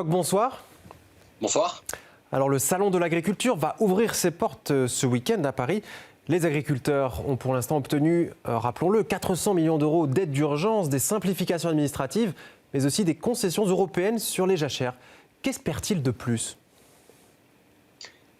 Bonsoir. Bonsoir. Alors le Salon de l'agriculture va ouvrir ses portes ce week-end à Paris. Les agriculteurs ont pour l'instant obtenu, rappelons-le, 400 millions d'euros d'aide d'urgence, des simplifications administratives, mais aussi des concessions européennes sur les jachères. Qu'espèrent-ils de plus ?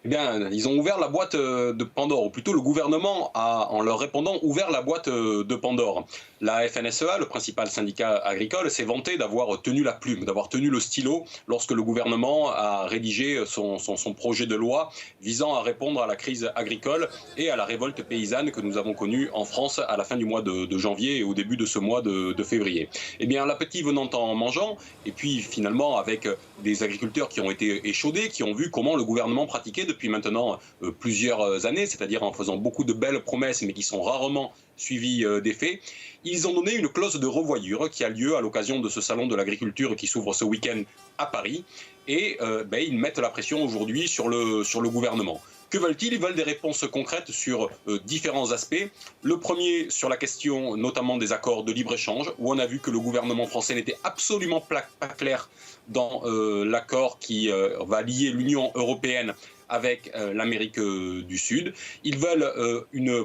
Eh bien, ils ont ouvert la boîte de Pandore, ou plutôt le gouvernement a, en leur répondant, ouvert la boîte de Pandore. La FNSEA, le principal syndicat agricole, s'est vanté d'avoir tenu la plume, d'avoir tenu le stylo lorsque le gouvernement a rédigé son projet de loi visant à répondre à la crise agricole et à la révolte paysanne que nous avons connue en France à la fin du mois de janvier et au début de ce mois de février. Eh bien, l'appétit venant en mangeant, et puis finalement avec des agriculteurs qui ont été échaudés, qui ont vu comment le gouvernement pratiquait depuis maintenant plusieurs années, c'est-à-dire en faisant beaucoup de belles promesses mais qui sont rarement suivies des faits, ils ont donné une clause de revoyure qui a lieu à l'occasion de ce salon de l'agriculture qui s'ouvre ce week-end à Paris et ils mettent la pression aujourd'hui sur le gouvernement. Que veulent-ils ? Ils veulent des réponses concrètes sur différents aspects. Le premier sur la question notamment des accords de libre-échange, où on a vu que le gouvernement français n'était absolument pas clair dans l'accord qui va lier l'Union européenne avec l'Amérique du Sud. Ils veulent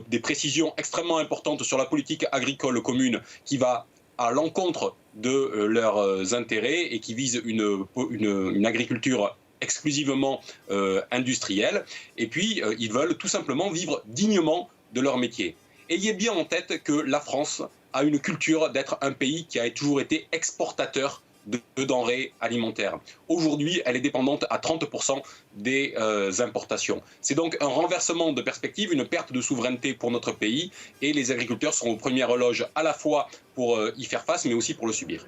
des précisions extrêmement importantes sur la politique agricole commune qui va à l'encontre de leurs intérêts et qui vise une agriculture exclusivement industrielle. Et puis, ils veulent tout simplement vivre dignement de leur métier. Ayez bien en tête que la France a une culture d'être un pays qui a toujours été exportateur de denrées alimentaires. Aujourd'hui, elle est dépendante à 30% des importations. C'est donc un renversement de perspective, une perte de souveraineté pour notre pays et les agriculteurs sont aux premières loges à la fois pour y faire face mais aussi pour le subir.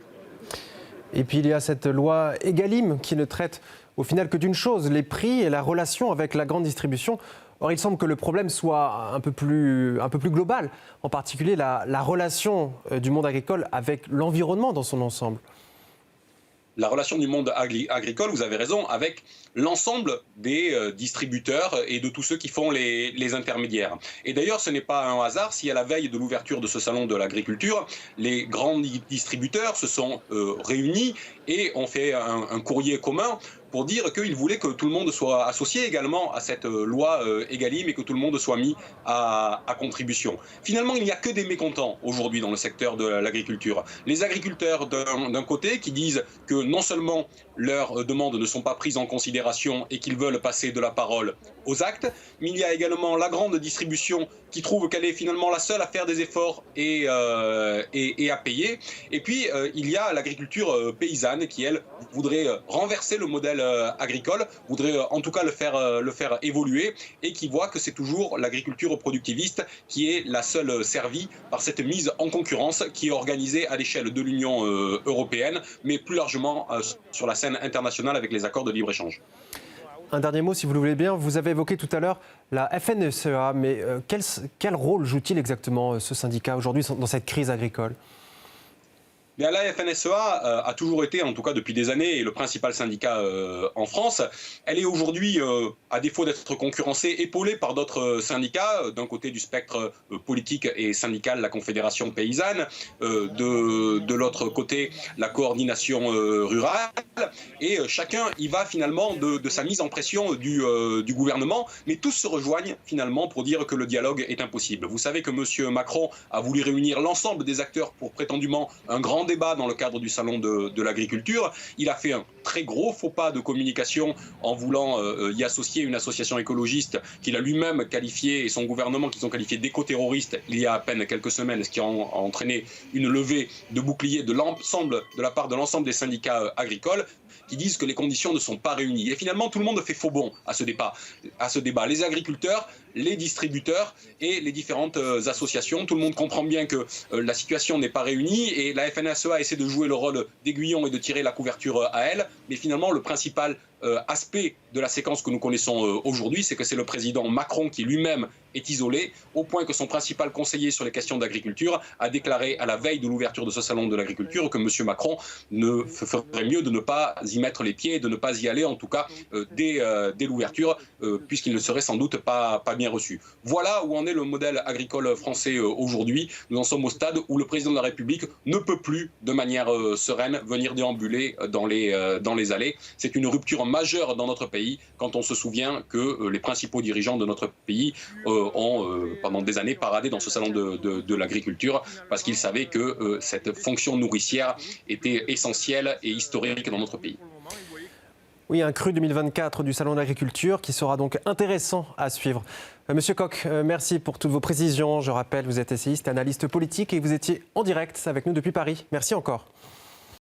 Et puis il y a cette loi Egalim qui ne traite au final que d'une chose, les prix et la relation avec la grande distribution. Or, il semble que le problème soit un peu plus global, en particulier la relation du monde agricole avec l'environnement dans son ensemble. La relation du monde agricole, vous avez raison, avec l'ensemble des distributeurs et de tous ceux qui font les intermédiaires. Et d'ailleurs, ce n'est pas un hasard si à la veille de l'ouverture de ce salon de l'agriculture, les grands distributeurs se sont réunis et ont fait un courrier commun pour dire qu'ils voulaient que tout le monde soit associé également à cette loi Egalim et que tout le monde soit mis à contribution. Finalement, il n'y a que des mécontents aujourd'hui dans le secteur de l'agriculture. Les agriculteurs d'un côté qui disent que non seulement leurs demandes ne sont pas prises en considération et qu'ils veulent passer de la parole aux actes, mais il y a également la grande distribution qui trouve qu'elle est finalement la seule à faire des efforts et à payer. Et puis, il y a l'agriculture paysanne qui, elle, voudrait renverser le modèle agricole, voudrait en tout cas le faire évoluer et qui voit que c'est toujours l'agriculture productiviste qui est la seule servie par cette mise en concurrence qui est organisée à l'échelle de l'Union européenne, mais plus largement sur la scène internationale avec les accords de libre-échange. Un dernier mot, si vous le voulez bien. Vous avez évoqué tout à l'heure la FNSEA, mais quel rôle joue-t-il exactement ce syndicat aujourd'hui dans cette crise agricole ? Bien, la FNSEA a toujours été, en tout cas depuis des années, le principal syndicat en France. Elle est aujourd'hui, à défaut d'être concurrencée, épaulée par d'autres syndicats. D'un côté du spectre politique et syndical, la Confédération paysanne. De l'autre côté, la coordination rurale. Et chacun y va finalement de sa mise en pression du gouvernement. Mais tous se rejoignent finalement pour dire que le dialogue est impossible. Vous savez que M. Macron a voulu réunir l'ensemble des acteurs pour prétendument un grand débat dans le cadre du salon de l'agriculture. Il a fait un très gros faux pas de communication en voulant y associer une association écologiste qu'il a lui-même qualifiée et son gouvernement qu'ils ont qualifié d'éco-terroriste il y a à peine quelques semaines, ce qui a entraîné une levée de boucliers de la part de l'ensemble des syndicats agricoles qui disent que les conditions ne sont pas réunies. Et finalement, tout le monde fait faux bond à ce débat. Les agriculteurs, les distributeurs et les différentes associations. Tout le monde comprend bien que la situation n'est pas réunie et la FNSEA essaie de jouer le rôle d'aiguillon et de tirer la couverture à elle. Mais finalement, le principal aspect de la séquence que nous connaissons aujourd'hui, c'est que c'est le président Macron qui lui-même est isolé, au point que son principal conseiller sur les questions d'agriculture a déclaré à la veille de l'ouverture de ce salon de l'agriculture que M. Macron ne ferait mieux de ne pas y mettre les pieds, de ne pas y aller en tout cas dès l'ouverture, puisqu'il ne serait sans doute pas bien reçu. Voilà où en est le modèle agricole français aujourd'hui. Nous en sommes au stade où le président de la République ne peut plus de manière sereine venir déambuler dans les allées. C'est une rupture majeure dans notre pays quand on se souvient que les principaux dirigeants de notre pays ont pendant des années paradé dans ce salon de l'agriculture parce qu'ils savaient que cette fonction nourricière était essentielle et historique dans notre pays. Oui, un cru 2024 du Salon de l'Agriculture qui sera donc intéressant à suivre. Monsieur Koch, merci pour toutes vos précisions. Je rappelle, vous êtes essayiste, analyste politique et vous étiez en direct avec nous depuis Paris. Merci encore.